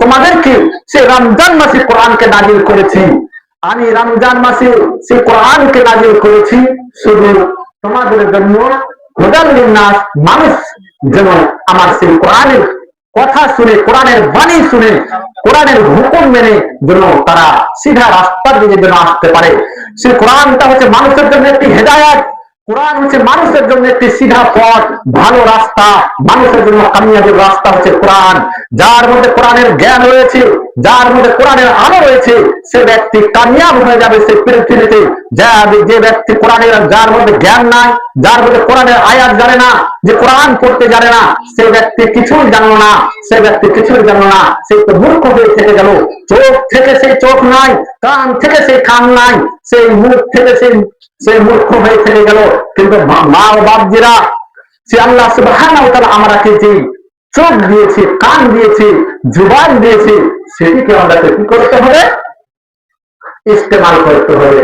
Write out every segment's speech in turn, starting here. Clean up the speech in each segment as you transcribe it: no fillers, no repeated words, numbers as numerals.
তোমাদেরকে সে রমজান মাসে কোরআনকে নাজিল করেছি। আমি রমজান মাসে সে কোরআনকে নাজিল করেছি শুধু তোমাদের জন্য, হুদাল লিন্নাস, মানুষ যেন আমার সেই কোরআনের কথা শুনে, কোরআনের বাণী শুনে, কোরআনের হুকুম মেনে যেন তারা সিধা রাস্তার দিকে যেন আসতে পারে। সেই কোরআনটা হচ্ছে মানুষের জন্য একটি হেদায়েত, কোরআন হচ্ছে মানুষের জন্য একটি সিধা পথ, ভালো রাস্তা। মানুষের জন্য কামিয়াবির রাস্তা হচ্ছে কোরআন। যার মধ্যে কোরআনের জ্ঞান রয়েছে, যার মধ্যে কোরআনের আলো রয়েছে, সে ব্যক্তি কামিয়াব হয়ে যাবে সেই পৃথিবীতে। যে ব্যক্তি কোরআনের, যার মধ্যে জ্ঞান নাই, যার মধ্যে কোরআনের আয়াত জানে না, যে কোরআন পড়তে জানে না, সে ব্যক্তি কিছুই জানলো না, সে ব্যক্তি কিছুই জানলো না, সে তো মূর্খ হয়ে থেকে গেল। চোখ থেকে সেই চোখ নাই, কান থেকে সেই কান নাই, সেই মুখ থেকে সেই মূর্খ হয়ে থেকে গেল। কিন্তু মা ও বাপজিরা, সে আল্লাহ সুবহানাহু ওয়া তাআলা আমাকে যে চোখ দিয়েছে, কান দিয়েছে, জুবান দিয়েছে, সেটিকে আমাদেরকে কি করতে হবে? ইস্তেমাল করতে হবে।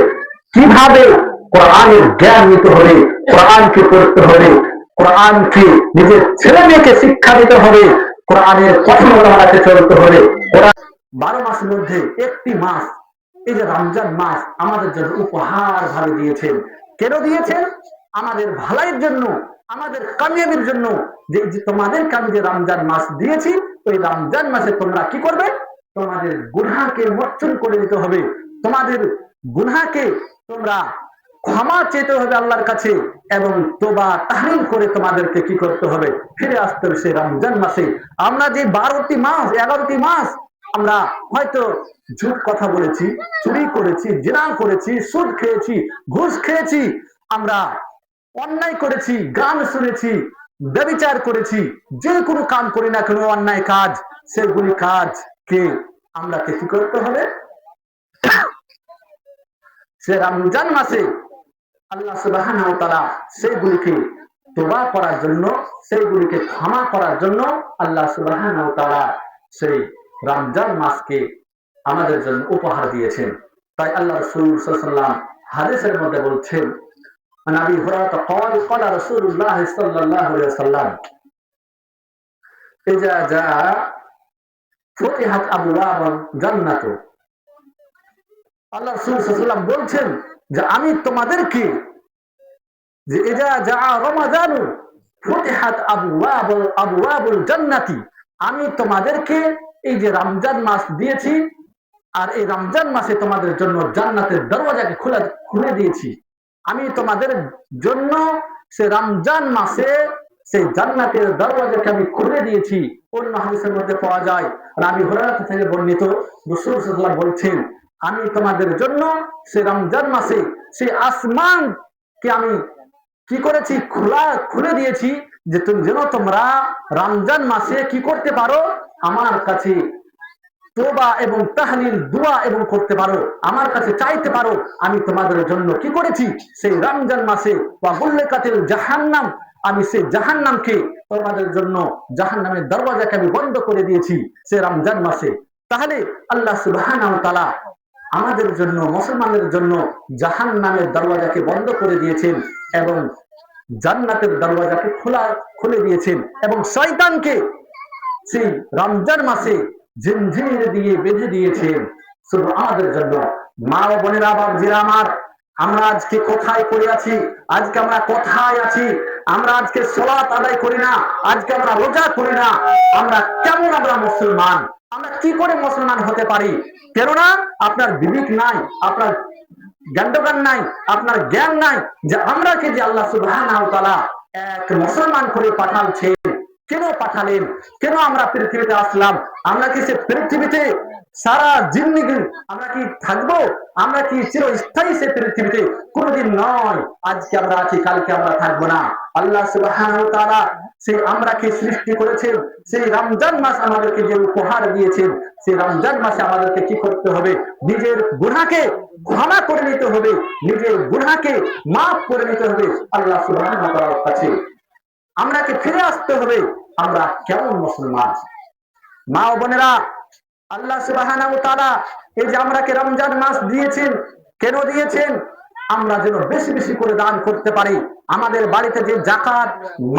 কিভাবে? কোরআনের জ্ঞান নিতে হবে, কোরআনকে পড়তে হবে, কোরআনকে নিজের ছেলে মেয়েকে শিক্ষা দিতে হবে, কোরআনের কথা মতো আমাকে চলতে হবে। কোরআন 12 মাসের মধ্যে একটি মাস, এই যে রমজান মাস, আমাদের জন্য উপহার ভাবে দিয়েছেন। কেন দিয়েছেন? আমাদের ভালাইয়ের জন্য, আমাদের কামিয়াবির জন্য। যে তোমাদেরকে আমি যে রমজান মাস দিয়েছি, ওই রমজান মাসে তোমরা কি করবে? তোমাদের গুনাহকে মোচন করে দিতে হবে, তোমাদের গুনাহকে তোমরা ক্ষমা চেতে হবে আল্লাহর কাছে, এবং তোবা তাহলিল করে তোমাদেরকে কি করতে হবে? ফিরে আসতে হবে সেই রমজান মাসে। আমরা যে 12টি মাস, 11টি মাস আমরা হয়তো ঝুট কথা বলেছি, চুরি করেছি, জিনা করেছি, সুদ খেয়েছি, ঘুষ খেয়েছি, আমরা অন্যায় করেছি, গান শুনেছি, ব্যভিচার করেছি, যে কোনো কাজ করি না কেন, অন্যায় কাজ, সেগুলি কাজকে আমরা কি করতে হবে? সে রমজান মাসে আল্লাহ সুবহানাহু ওয়া তাআলা সেগুলিকে তওবা করার জন্য, সেগুলিকে ক্ষমা করার জন্য আল্লাহ সুবহানাহু ওয়া তাআলা সেই রমজান মাসকে আমাদের জন্য উপহার দিয়েছেন। তাই আল্লাহ রাসূল সাল্লাল্লাহু আলাইহি ওয়াসাল্লাম হাদিসের মধ্যে বলছেন, নবী হুরায়রা قال قال رسول الله صلى الله عليه وسلم اذا جاء فتحت ابواب الجنه। আল্লাহ রাসূল সাল্লাল্লাহু আলাইহি ওয়াসাল্লাম বলছেন যে আমি তোমাদেরকে, যে ইজা জা রমাদান ফুতিহাত আবওয়াবুল জান্নাতি, আমি তোমাদেরকে এই যে রমজান মাস দিয়েছি, আর এই রমজান মাসে তোমাদের জন্য জান্নাতের দরওয়াজাকে খুলে দিয়েছি। আমি তোমাদের জন্য সে রমজান মাসে সেই জান্নাতের দরওয়াজাকে আমি খুলে দিয়েছি। অন্য হাদিসের মধ্যে পাওয়া যায়, নবী হুরায়রা থেকে বর্ণিত, রাসূল সাল্লাল্লাহু আলাইহি ওয়াসাল্লাম বলছেন, আমি তোমাদের জন্য সে রমজান মাসে সেই আসমানকে আমি কি করেছি? খুলে দিয়েছি, যে তুমি যেন তোমরা রমজান মাসে কি করতে পারো? আমার কাছে তোবা এবং তাহলিল, দোয়া এবং করতে পারো, আমার কাছে চাইতে পারো। আমি তোমাদের জন্য কি করেছি? সেই রমজান মাসে ওয়া গুল্লাকাতিল জাহান্নাম, আমি সেই জাহান্নামকে তোমাদের জন্য, জাহান্নামের দরওয়াজাকে আমি বন্ধ করে দিয়েছি সেই রমজান মাসে। তাহলে আল্লাহ সুবহানাহু ওয়া তাআলা আমাদের জন্য, মুসলমানদের জন্য জাহান্নামের দরওয়াজাকে বন্ধ করে দিয়েছেন এবং জান্নাতের দরওয়াজাকে খুলে দিয়েছেন, এবং শয়তানকে সেই রমজান মাসে জিনজির দিয়ে বেঁধে দিয়েছেন শুধু আমাদের জন্য। মা ও বোনেরা, বাবাজিরা আমার, আমরা আজকে কোথায় পড়ে আছি? আজকে আমরা কোথায় আছি? আমরা আজকে সালাত আদায় করি না, আজকে আমরা রোজা করি না। আমরা কেমন আমরা মুসলমান? আমরা কি করে মুসলমান হতে পারি? কেননা আপনার বিবেক নাই, আপনার জ্ঞান নাই, আপনার জ্ঞান নাই যে আমরা কে, যে আল্লাহ সুবহানাহু ওয়া তাআলা এক মুসলমান করে পাঠাচ্ছেন। কেন পাঠালেন? কেন আমরা পৃথিবীতে আসলাম? আমরা কি সে পৃথিবীতে সারা জিন্দেগি আমরা কি থাকবো? আমরা কি চিরস্থায়ী সে পৃথিবীতে? কোনদিন নয়। আজকে আমরা আছি, কালকে আমরা থাকবো না। আল্লাহ সুবহানাহু ওয়া তাআলা সেই আমরাকে সৃষ্টি করেছেন, সেই রমজান মাস আমাদেরকে যে উপহার দিয়েছেন, সেই রমজান মাসে আমাদেরকে কি করতে হবে? নিজের গুনাহকে ক্ষমা করে নিতে হবে, নিজের গুনাহকে মাফ করে নিতে হবে আল্লাহ সুবহানাহু ওয়া তাআলার কাছে। আমরাকে ফিরে আসতে হবে আমরা কেমন মুসলমান। মা ও বোনেরা, আল্লাহ সুবহানাহু ওয়া তাআলা এই যে আমরাকে রমজান মাস দিয়েছেন, কেন দিয়েছেন? আমরা যেন বেশি বেশি করে দান করতে পারি। আমাদের বাড়িতে যে জাকাত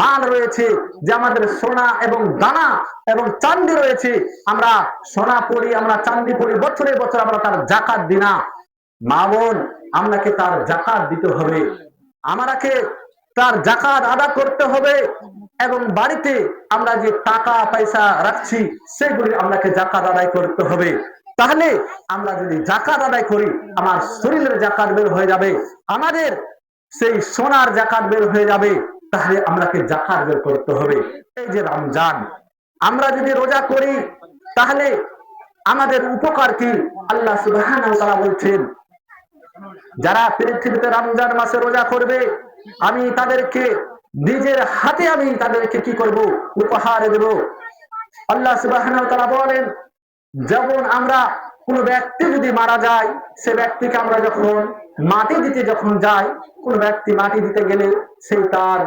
মাল রয়েছে, যে আমাদের সোনা এবং দানা এবং চাঁদি রয়েছে, আমরা সোনা পড়ি, আমরা চাঁদি পড়ি, বছরে বছর আমরা তার জাকাত দিই না। মা বোন, আপনাকে তার জাকাত দিতে হবে, আমাকে তার জাকাত আদা করতে হবে। এবং বাড়িতে আমরা যে টাকা পয়সা রাখছি সেগুলি আপনাকে জাকাত আদায় করতে হবে। তাহলে আমরা যদি জাকাত আদায় করি, আমার শরীরের জাকাত বের হয়ে যাবে, আমাদের সেই সোনার জাকাত বের হয়ে যাবে। তাহলে আমাকে জাকাত বের করতে হবে। এই যে রমজান, আমরা যদি রোজা করি তাহলে আমাদের উপকার কি? আল্লাহ সুবহানাহু ওয়া তাআলা বলছেন, যারা পৃথিবীতে রমজান মাসে রোজা করবে, আমি তাদেরকে নিজের হাতে আমি তাদেরকে কি করব? উপহার দেব। আল্লাহ সুবহানাহু ওয়া তাআলা বলেন, যেমন আমরা কোন ব্যক্তি যদি মারা যায়, সে ব্যক্তিকে আমরা যখন মাটি দিতে যখন যাই, কোন ব্যক্তি মাটি দিতে গেলে সেই তার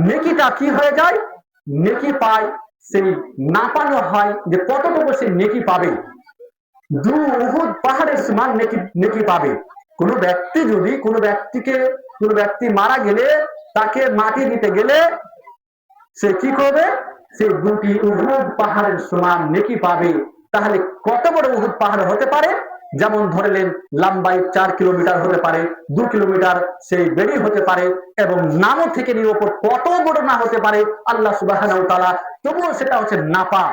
নেকিটা কি হয়ে যায়? নেকি পায়, সেই নাপানো হয় যে কতটুকু সে নেকি পাবে। উহুদ পাহাড়ের সমান নেকি পাবে। কোন ব্যক্তি যদি কোন ব্যক্তি মারা গেলে তাকে মাটি দিতে গেলে সে কি করবে? সে 2টি উহুদ পাহাড়ের সমান নেকি পাবে। তাহলে কত বড় উহুদ পাহাড় হতে পারে? যেমন ধরলেন লম্বাই 4 কিলোমিটার হতে পারে, 2 কিলোমিটার সেই বেড়ি হতে পারে, এবং নামও থেকে নিয়ে ওপর কত বড় না হতে পারে আল্লাহ সুবহানাহু ওয়া তাআলা, তবুও সেটা হচ্ছে নাপা,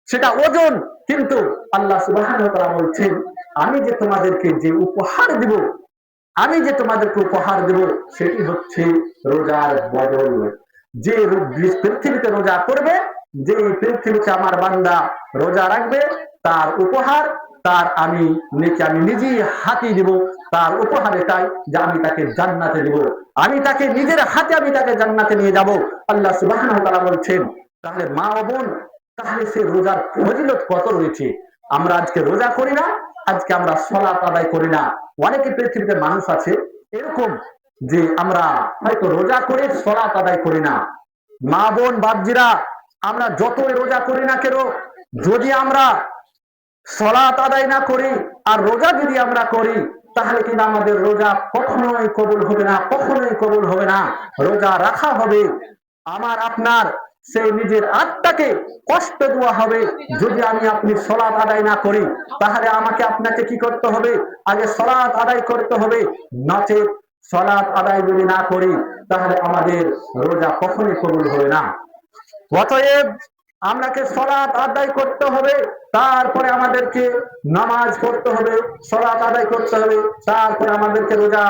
সেটা ওজন। কিন্তু আল্লাহ সুবহানাহু ওয়া তাআলা বলছেন, আমি যে তোমাদেরকে যে উপহার দিব, আমি যে তোমাদেরকে উপহার দেব সেটি হচ্ছে রোজার বদল। যে পৃথিবীতে রোজা করবে, যে পৃথিবীতে আমার বান্দা রোজা রাখবে, তার উপহার, তার আমি নিজেই হাতে দিব। তার উপহার এটাই যে আমি তাকে জান্নাতে দিব, আমি তাকে নিজের হাতে আমি তাকে জান্নাতে নিয়ে যাব। আল্লাহ সুবহানাহু ওয়া তাআলা বলছেন। তাহলে মা ও বোন, তাহলে সে রোজার ফজিলত কত রয়েছে। আমরা আজকে রোজা করি না, আজকে আমরা সালাত আদায় করি না। অনেকে পৃথিবীতে মানুষ আছে এরকম যে আমরা হয়তো রোজা করে সালাত আদায় করি না। মা বোন বাপজিরা, আমরা যতই রোজা করি না কেন, যদি আমরা সালাত আদায় না করি আর রোজা যদি আমরা করি, তাহলে কিন্তু আমাদের রোজা কখনোই কবুল হবে না, কখনোই কবুল হবে না। রোজা রাখা হবে, আমার আপনার সেই নিজের আত্মাকে কষ্ট দেওয়া হবে। যদি আমি আপনি সালাত আদায় না করি, তাহলে আমাকে আপনাকে কি করতে হবে? আগে সালাত আদায় করতে হবে। নচেৎ সালাত আদায় যদি না করি, তাহলে আমাদের রোজা কখনোই কবুল হবে না। অতএব আমাকে সালাত আদায় করতে হবে, তারপরে আমাদেরকে নামাজ পড়তে হবে, সালাত আদায় করতে হবে, তারপরে আমাদেরকে রোজা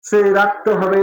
সে রাখতে হবে।